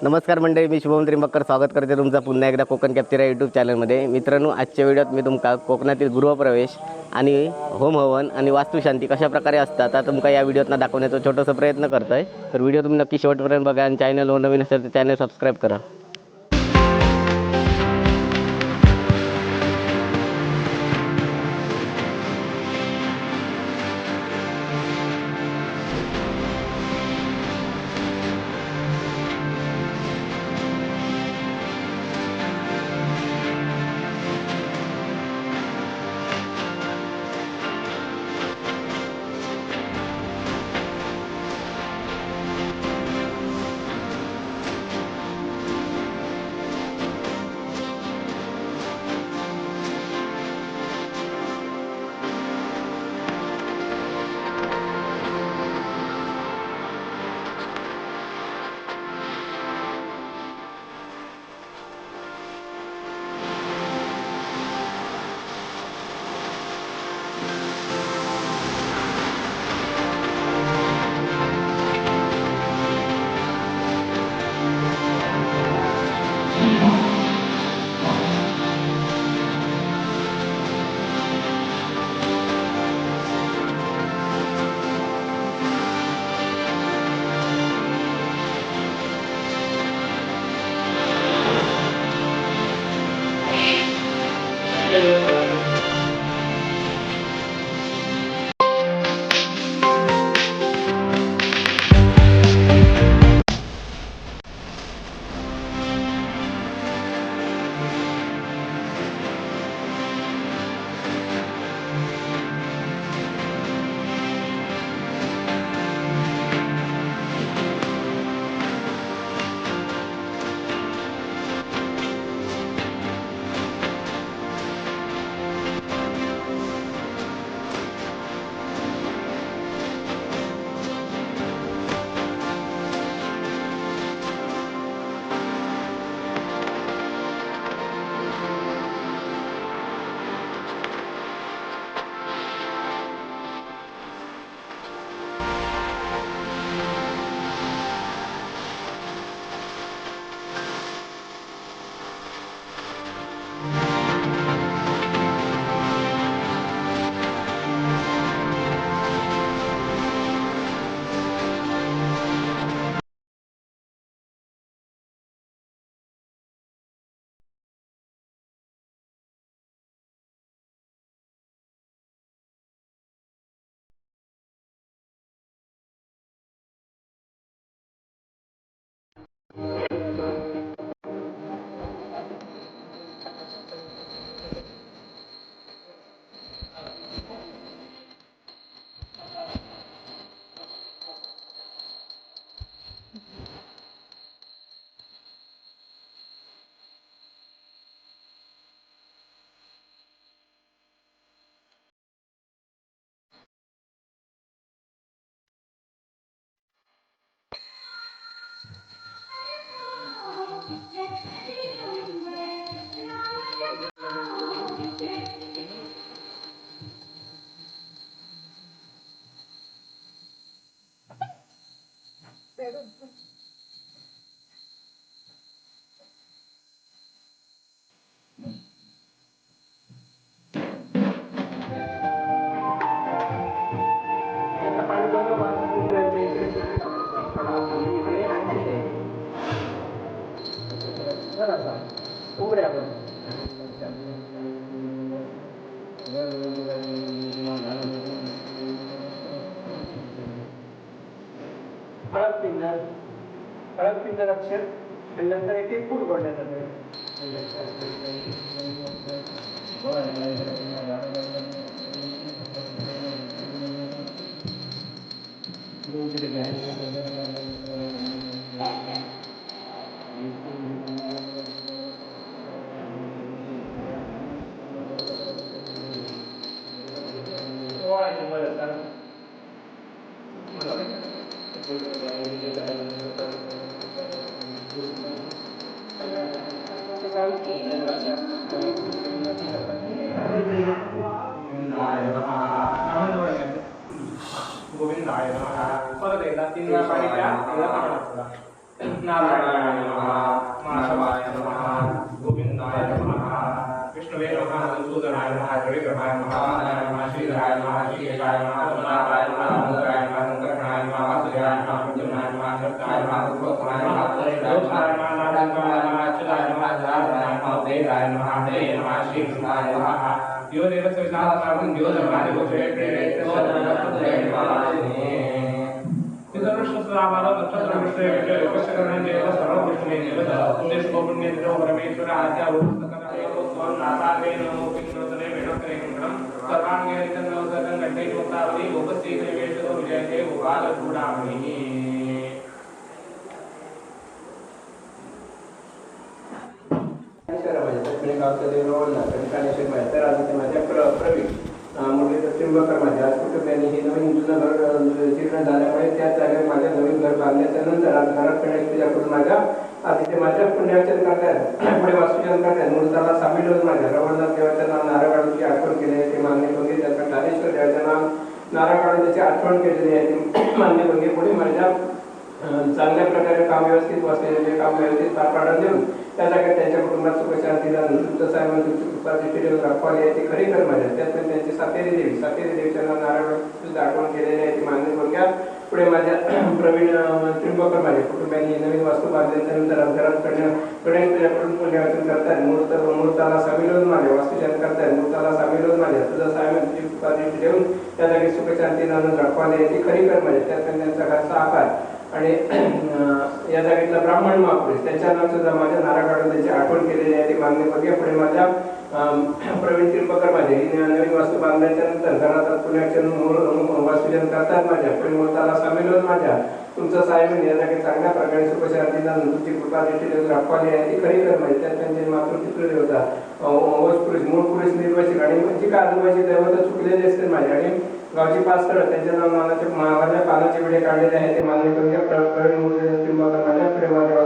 नमस्कार मंडळी, मी शुभम त्रिंबकर स्वागत करते तुमचा पुन्हा एकदा कोकण कॅप्चर या यूट्यूब चॅनलमध्ये. मित्रांनो, आजच्या व्हिडिओत मी तुमका कोकणातील गृहप्रवेश आणि होम हवन आणि वास्तुशांती कशा प्रकारे असतात आता तुमका या व्हिडिओतनं दाखवण्याचा छोटासा प्रयत्न करतोय. तर व्हिडिओ तुम्ही नक्की शेवटपर्यंत बघा आणि चॅनलवर नवीन असेल तर चॅनल सबस्क्राईब करा. हळद पिंजर अक्षर नंतर येथे फूल गोडण्यात जाते. गोविंदाय नमः. परत एकदा 3 वेळा पाणी प्या, एकदा पाणी वापरा. नारायणाय नमः माधवाय नमः गोविंदाय नमः विष्णुवे नमः मधुसूदनाय नमः त्रिविक्रमाय नमः वामनाय नमः श्रीधराय नमः श्रीकेशाय नमः पद्मनाभाय नमः दामोदराय नमः संकर्षणाय नमः वासुदेवाय नमः प्रद्युम्नाय नमः अच्युताय नमः पुरुषोत्तमाय नमः लोकाय नमः नारायणाय नमः अच्युताय नमः जनार्दनाय नमः उदयनाय नमः हरे नमः श्रीकृष्णाय नमः यो देवस्य विशालतावं यो धर्मादि गोचरे प्रेरयते सदनमस्तुते नमः विष्णुस्वामानो नक्षत्र विषय विषय उपशकरणे देव सर्वपुष्णे देवत पुण्यशुभ पुण्येन्द्रो परमेश्वर आद्या उपस्तकरणे स्वं नासावे नमो विष्णुतरे वेणोत्तरे मंगलम सर्वांगे रितन्नो सदन गड्डे गोतावली उपस्थिते वेशतो विजयते गोपाल चूडामणि गावचा देवळला कंटाळेश्वर माहिती राजते माझ्या प्रवीण मुरलीधर त्रिंबकर माझ्या आज कुटुंबियांनी हे नवीन जुनं घर जीर्ण झाल्यामुळे त्या जागेवर माझ्या नवीन घर बांधल्याच्या नंतर आज घरात गणेश पूजा करून माझ्या आधी ते माझ्या पुण्यार्चन करतायत पुढे वास्तुजन करतायत मूर्ताला सामील होऊन माझ्या रवळनाथ देवाचं नाव नारळ काढूची आठवण केली आहे ते मान्य भंगे त्याचा ज्ञानेश्वर देवाचं नाव नारळ काढून त्याची आठवण केलेली आहे ते मान्य भंगे पुढे माझ्या चांगल्या प्रकारे काम व्यवस्थित बसलेले काम व्यवस्थित पार पाडून देऊन त्या जागेत त्यांच्या कुटुंबात सुखशांतीला तुमचं साहेब कृपा दृष्टी देऊन दाखवाली आहे ती खरी कर माझ्या त्यात त्यांची सातेरी देवीच्या नाव नारळ सुद्धा आठवण केलेली आहे ती मान्य भंग्या पुढे माझ्या प्रवीण त्रिंबकर माझ्या कुटुंबियांनी नवीन वास्तू बांधल्यानंतर घरात गणेश पूजाकडून पुण्यार्चन करतात मूर्ताला सामील होऊन माझ्या वास्तुशांत करतात मूर्ताला सामील होऊन माझ्या तुझा साहेब तुझी कृपा दृष्टी देऊन त्या जागी सुखशांतीला दाखवाली आहे ती खरी कर माझ्या त्यात त्यांचा घरचा आकार आणि या जागेतला ब्राह्मण महापुरुष त्यांच्या नाव सुद्धा माझ्या नारळ काढून त्यांची आठवण केलेली आहे ती मान्य बघूया पुढे माझ्या प्रवीण त्रिंबकर माझे ही नवीन वास्तू बांधल्याच्या नंतर घरात पुण्यार्चन वास्तुजन करतात माझ्या पुढे मूर्ताला सामील होत माझ्या तुमचं साहेब या जागेत चांगल्या प्रकारे सुखशांतीला तुमची कृपा दृष्टी देऊन दाखवाली आहे ती खरी कर माझी त्यात त्यांचे मातृपितृ देवता ओज पुरुष मूळ पुरुष निर्वाचित आणि म्हणजे काय आजूबाजूची दैवत चुकलेली असते माझ्या आणि गावची 5 स्थळं त्यांच्या नाव नानाच्या महाराजा कानाचे विडे काढलेले आहे ते मान्य करून प्रवीण मूर्ती माझ्या पुढे माझ्या